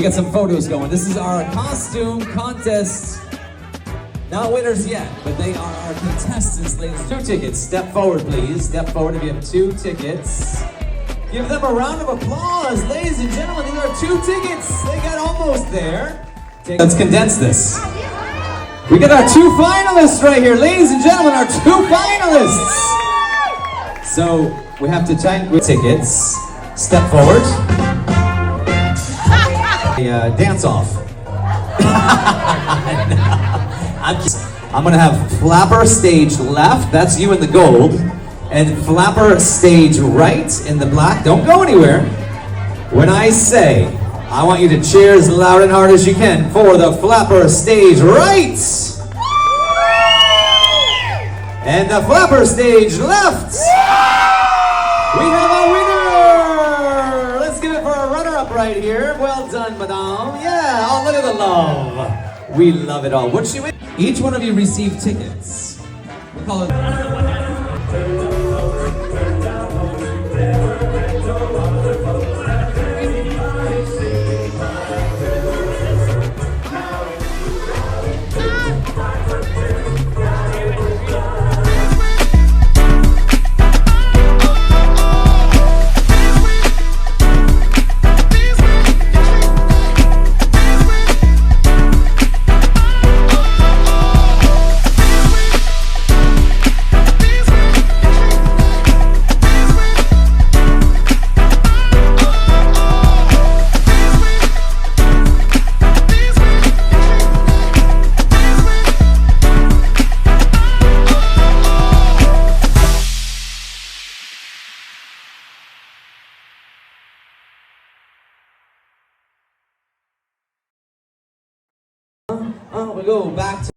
we got some photos going. This is our costume contest. Not winners yet, but they are our contestants, ladies. 2 tickets. Step forward, please. Step forward if you have 2 tickets. Give them a round of applause, ladies and gentlemen. These are 2 tickets. They got almost there. Let's condense this. We got our 2 finalists right here, ladies and gentlemen. Our 2 finalists. So we have to change with tickets. Step forward. Dance off. I'm gonna have Flapper stage left, that's you in the gold, and Flapper stage right in the black. Don't go anywhere. When I say, I want you to cheer as loud and hard as you can for the Flapper stage right! And the Flapper stage left! We have a winner! Let's give it for a runner-up right here. Well done, madame. Yeah, oh, look at the love. We love it all. What'd she win? Each one of you received tickets. We call it... we go back to